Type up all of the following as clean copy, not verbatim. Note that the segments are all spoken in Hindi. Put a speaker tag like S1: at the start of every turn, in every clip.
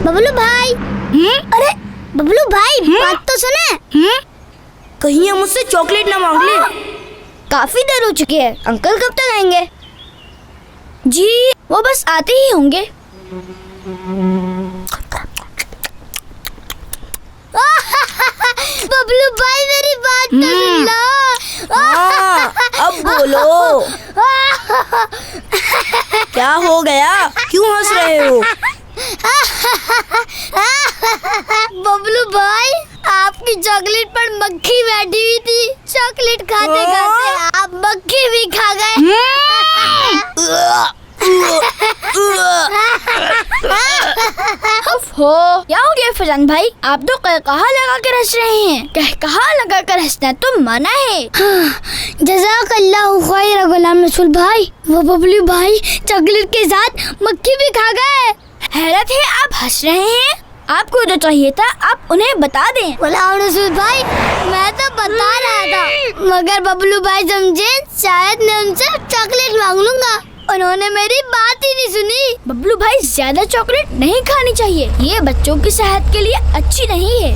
S1: बबलू भाई। अरे बबलू भाई, बात तो सुने।
S2: कहीं ये मुझसे चॉकलेट ना मांग ले।
S1: काफी देर हो चुकी है, अंकल कब तक आएंगे?
S2: जी
S1: वो बस आते ही होंगे। बबलू भाई मेरी बात तो सुन लो।
S2: हाँ, अब बोलो। क्या हो गया, क्यों हंस रहे हो?
S1: बबलू भाई, आपकी चॉकलेट पर मक्खी बैठी हुई थी। चॉकलेट खाते खाते आप मक्खी भी खा गए।
S3: हो क्या हो गया फैजान भाई? आप तो कहा लगा कर हंस रहे हैं। कहा लगा कर हंसना तो मना है।
S1: जज़ाकल्लाहु खैर गुलाम रसूल भाई। वो बबलू भाई चॉकलेट के साथ मक्खी भी खा गए।
S3: हैरत है, आप हंस रहे हैं। आपको जो चाहिए था आप उन्हें बता दें।
S1: गुलाम रसूल भाई, मैं तो बता रहा था, मगर बबलू भाई समझे शायद मैं उनसे चॉकलेट मांग लूंगा। उन्होंने मेरी बात ही नहीं सुनी।
S3: बबलू भाई, ज्यादा चॉकलेट नहीं खानी चाहिए, ये बच्चों की सेहत के लिए अच्छी नहीं है।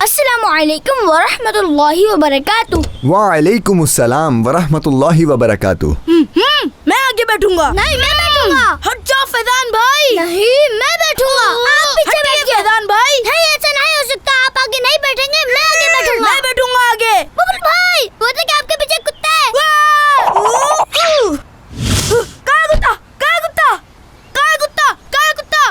S3: अस्सलामुअलैकुम वरहमतुल्लाहि वबरकातुह।
S4: वालेकुम अस्सलाम वरहमतुल्लाहि वबरकातुह।
S2: मैं आगे बैठूंगा।
S1: नहीं, मैं बैठूंगा।
S2: हट जाओ फैजान भाई।
S1: नहीं, मैं बैठूंगा। आप पीछे
S2: हटिए
S1: बैठिए।
S2: फैजान भाई।
S1: नहीं, ऐसा नहीं हो सकता। आप आगे नहीं बैठेंगे, मैं आगे बैठूंगा।
S2: मैं बैठूंगा आगे।
S1: बबलू भाई, वो तो क्या आपके पीछे कुत्ता है?
S2: कहाँ कुत्ता? कहाँ कुत्ता? कहाँ कुत्ता? कहाँ कुत्ता?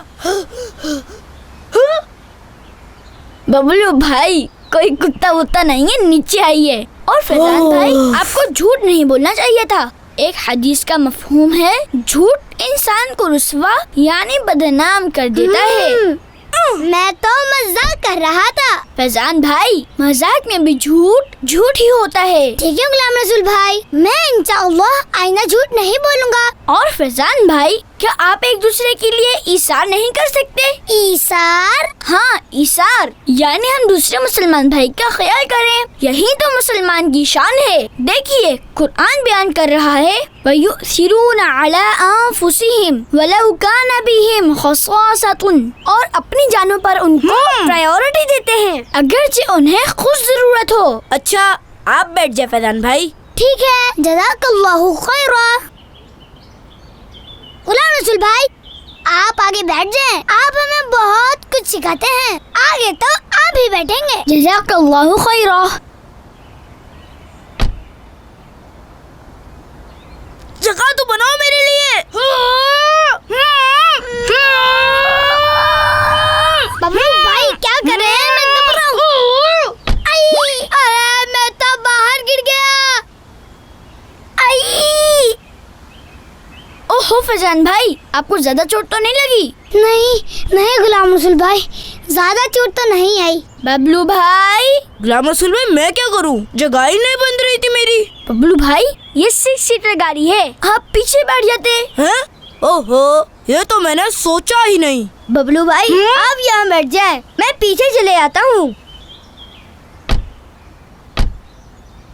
S3: बबलू भाई, कोई कुत्ता वुत्ता नहीं है, नीचे आइए। और फैजान भाई, आपको झूठ नहीं बोलना चाहिए था। एक हदीस का मफहूम है, झूठ इंसान को रुस्वा यानी बदनाम कर देता है।
S1: मैं तो मजाक कर रहा था।
S3: फैजान भाई, मजाक में भी झूठ ही होता है।
S1: ठीक है गुलाम रसूल भाई, मैं इंशाअल्लाह आइंदा झूठ नहीं बोलूंगा।
S3: और फैजान भाई, क्या आप एक दूसरे के लिए ईसार नहीं कर सकते?
S1: ईसार?
S3: हाँ, ईसार यानी हम दूसरे मुसलमान भाई का ख्याल करें। यही तो मुसलमान की शान है। देखिए, कुरान बयान कर रहा है, वयुसिरूना अला अंफुसिहिम वलौ काना बिहिम खसासतुन, और अपनी जानों पर उनको प्रायोरिटी देते हैं अगरचे उन्हें खुद जरूरत हो।
S2: अच्छा, आप बैठ जाए फैजान भाई।
S1: ठीक है, जज़ाकल्लाहु खैरा। गुलाम रसूल भाई, आप आगे बैठ जाएं। आप हमें बहुत कुछ सिखाते हैं। आगे तो आप ही बैठेंगे।
S3: जज़ाकल्लाहु खैरा।
S2: जगह तो बनाओ मेरे लिए।
S1: बबलू भाई, क्या कर रहे हैं? मैं दब रहा हूँ। अरे मैं तो बाहर गिर गया।
S3: ओहो फैजान भाई, आपको ज्यादा चोट तो नहीं लगी?
S1: नहीं गुलाम रसूल भाई, ज्यादा चोट तो नहीं आई।
S3: बबलू भाई,
S2: गुलाम रसूल भाई, मैं क्या करूं? जगह ही नहीं बन रही थी मेरी।
S3: बबलू भाई, ये 6 सीटर गाड़ी है, आप पीछे बैठ जाते।
S2: हैं? ओहो, ये तो मैंने सोचा ही नहीं।
S1: बबलू भाई, आप यहाँ बैठ जाए, मैं पीछे चले आता हूँ।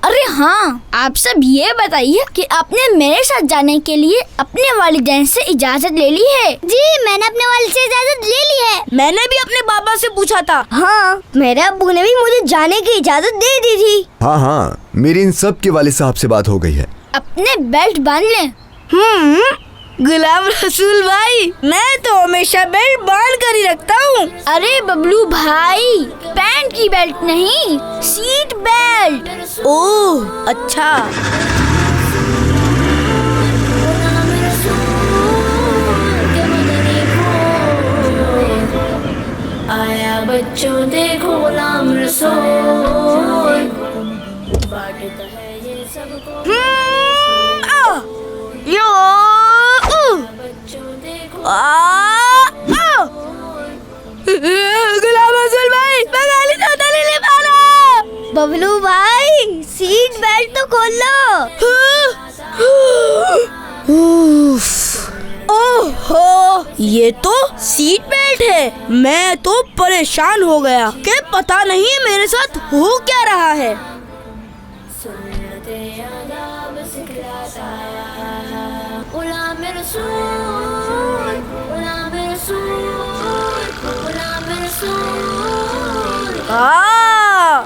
S3: अरे हाँ, आप सब ये बताइए कि आपने मेरे साथ जाने के लिए अपने वालिदैन से इजाजत ले ली है?
S1: जी, मैंने अपने वालिद से इजाजत ले ली है।
S2: मैंने भी अपने बाबा से पूछा था।
S1: हाँ, मेरे अब्बू ने भी मुझे जाने की इजाजत दे दी थी।
S4: हाँ, मेरी इन सब के वालिद साहब से बात हो गई है।
S3: अपने बेल्ट बांध लें।
S2: गुलाम रसूल भाई, मैं तो हमेशा बेल्ट बांध कर ही रखता हूँ।
S3: अरे बबलू भाई, पैंट की बेल्ट नहीं, सीट बेल्ट।
S2: ओह अच्छा।
S5: आया बच्चों देखो गुलाम रसूल, बांटता है ये सबको। बच्चों देखो
S2: गुलाम रसूल भाई, मैं गाली ज्यादा नहीं ले पा रहा।
S1: बबलू भाई, सीट बेल्ट तो खोल लो।
S2: ओहो, ये तो सीट बेल्ट है। मैं तो परेशान हो गया कि पता नहीं है मेरे साथ हो क्या रहा है।
S5: सुन्नते आदाब सिखलाता है गुलाम रसूल गुलाम रसूल गुलाम रसूल
S2: हाँ,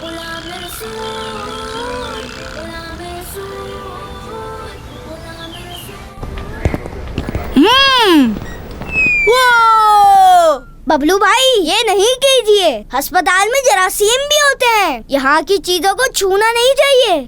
S5: गुलाम रसूल गुलाम रसूल गुलाम रसूल।
S2: वो
S3: बबलू भाई ये नहीं कीजिए, अस्पताल में जरासीम भी होते हैं, यहाँ की चीजों को छूना नहीं चाहिए।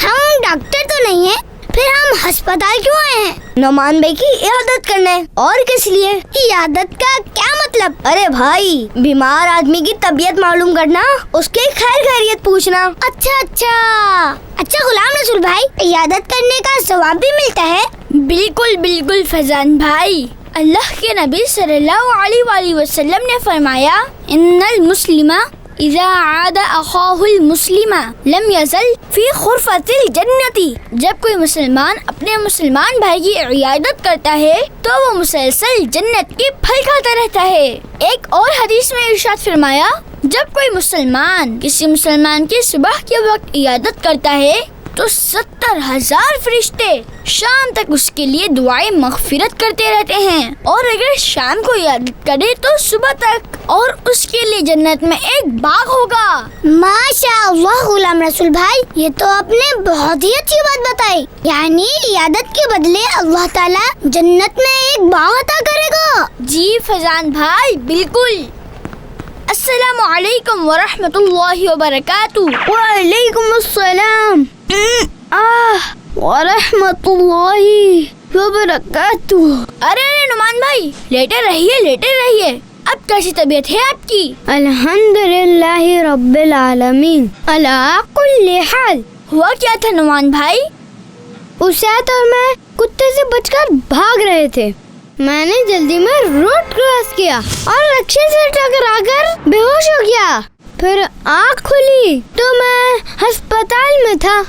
S1: हम डॉक्टर तो नहीं है, फिर हम अस्पताल क्यों आए हैं?
S3: नोमान भाई की इयादत करने। और किस लिए?
S1: इयादत का क्या मतलब?
S3: अरे भाई, बीमार आदमी की तबीयत मालूम करना, उसके खैर खैरियत पूछना।
S1: अच्छा गुलाम रसूल भाई, इयादत करने का सवाब भी मिलता है?
S3: बिल्कुल बिल्कुल फैजान भाई, अल्लाह के नबी सल्लल्लाहु अलैहि वसल्लम ने फरमाया, इन्नल मुस्लिमा इज़ा आदा अखाहुल मुस्लिमा लम यज़ल फी खुरफतिल जन्नती। जब कोई मुसलमान अपने मुसलमान भाई की इयादत करता है तो वो मुसलसल जन्नत के फल खाता रहता है। एक और हदीस में इरशाद फरमाया, जब कोई मुसलमान किसी मुसलमान की सुबह के वक्त इयादत करता है तो 70,000 फरिश्ते शाम तक उसके लिए दुआएं मगफिरत करते रहते हैं, और अगर शाम को इयादत करे तो सुबह तक, और उसके लिए जन्नत में एक बाग होगा।
S1: माशाअल्लाह गुलाम रसूल भाई, ये तो आपने बहुत ही अच्छी बात बताई। यानी इयादत के बदले अल्लाह ताला जन्नत में एक बाग अता करेगा।
S3: जी फैजान भाई, बिल्कुल। अस्सलामु अलैकुम व रहमतुल्लाहि व बरकातुहू।
S1: वालेकुम अस्सलाम व रहमतुल्लाहि व बरकातुहू।
S3: अरे नुमान भाई, लेटे रहिए। अब कैसी तबीयत है आपकी?
S1: अल्हम्दुलिल्लाहि रब्बिल आलमीन अला कुल्ली हाल।
S3: हुआ क्या था नुमान भाई?
S1: उसात और मैं कुत्ते से बचकर भाग रहे थे। मैंने जल्दी में रोड क्रॉस किया और रिक्शे से टकराकर बेहोश हो गया। फिर आँख खुली तो मैं अस्पताल में था।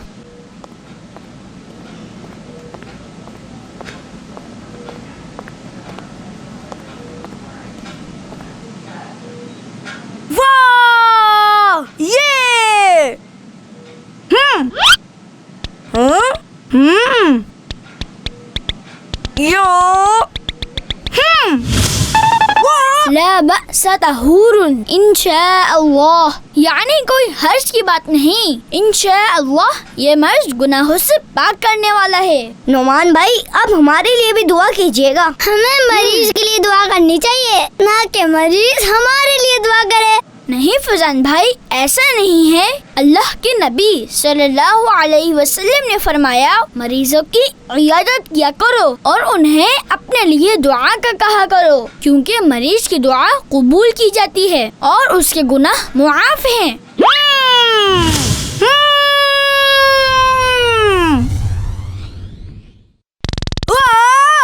S2: वाह, ये
S3: ला बअस तहूरुन इंशाअल्लाह, यानी कोई हर्ज की बात नहीं, इंशाअल्लाह ये मर्ज गुनाहों से पाक करने वाला है। नोमान भाई, अब हमारे लिए भी दुआ कीजिएगा।
S1: हमें मरीज के लिए दुआ करनी चाहिए, ना कि मरीज हमारे लिए दुआ करे।
S3: नहीं फैजान भाई, ऐसा नहीं है। अल्लाह के नबी सल्लल्लाहु अलैहि वसल्लम ने फरमाया, मरीजों की इयादत किया करो और उन्हें अपने लिए दुआ का कहा करो, क्योंकि मरीज की दुआ कबूल की जाती है और उसके गुनाह मुआफ हैं।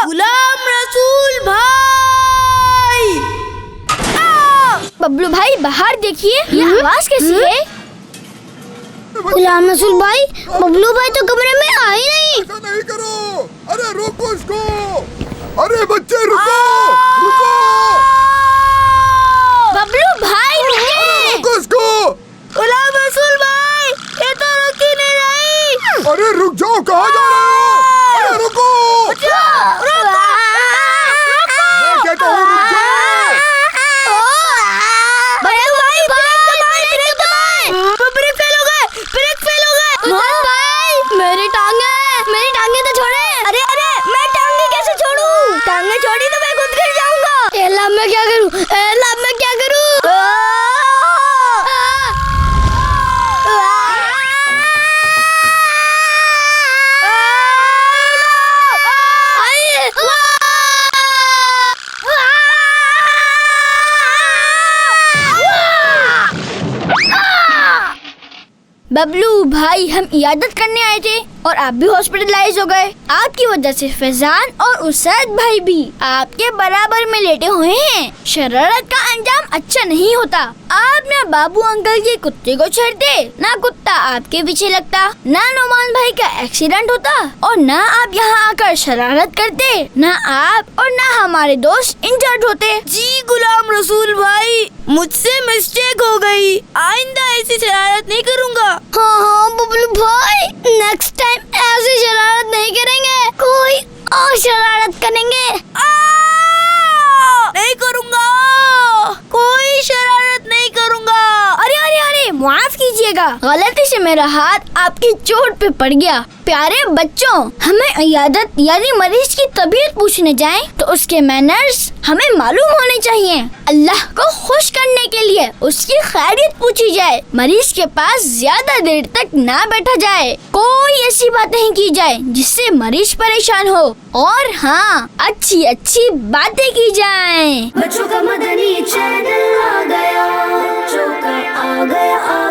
S2: गुलाम रसूल भाई!
S3: बबलू भाई, बाहर देखिए, ये आवाज कैसी है?
S1: गुलाम रसूल भाई, बबलू भाई तो कमरे में आ ही नहीं।
S6: ऐसा नहीं करो, अरे रोको इसको, अरे बच्चे रुको, रुको,
S3: बबलू भाई रुकिए!
S6: रोको इसको,
S2: गुलाम रसूल भाई, ये तो रुक ही नहीं रही।
S6: अरे रुक जाओ, कहाँ जा रहे हो? अरे रुको, मैं कहता हूँ रुक जाओ।
S1: मेरी टांगे तो छोड़े।
S3: अरे मैं टांगे कैसे छोड़ूं? टांगे छोड़ी तो मैं खुद गिर जाऊंगा।
S1: एला मैं क्या करूं?
S3: बबलू भाई, हम इयादत करने आए थे और आप भी हॉस्पिटलाइज हो गए। आपकी वजह से फैजान और उसाद भाई भी आपके बराबर में लेटे हुए हैं। शरारत का अंजाम अच्छा नहीं होता। आप ना बाबू अंकल के कुत्ते को छेड़ते, ना कुत्ता आपके पीछे लगता, ना नोमान भाई का एक्सीडेंट होता, और ना आप यहाँ आकर शरारत करते, ना आप और ना हमारे दोस्त इंजर्ड होते।
S2: जी गुलाम रसूल भाई, मुझसे मिस्टेक हो गई, आइंदा ऐसी शरारत नहीं करूँगा।
S1: हाँ बबलू भाई, नेक्स्ट टाइम ऐसी शरारत
S3: और शरारत करेंगे?
S2: नहीं करूँगा, कोई शरारत नहीं करूँगा।
S3: अरे अरे अरे, माफ कीजिएगा, गलती से मेरा हाथ आपकी चोट पे पड़ गया। प्यारे बच्चों, हमें इयादत यानी मरीज की तबीयत पूछने जाएं तो उसके मैनर्स हमें मालूम होने चाहिए। अल्लाह को खुश करने के लिए उसकी खैरियत पूछी जाए। मरीज के पास ज्यादा देर तक ना बैठा जाए। कोई ऐसी बात नहीं की जाए जिससे मरीज परेशान हो। और हाँ, अच्छी अच्छी बातें की जाएं।
S5: बच्चों का मदनी चैनल आ गया, बच्चों का आ गया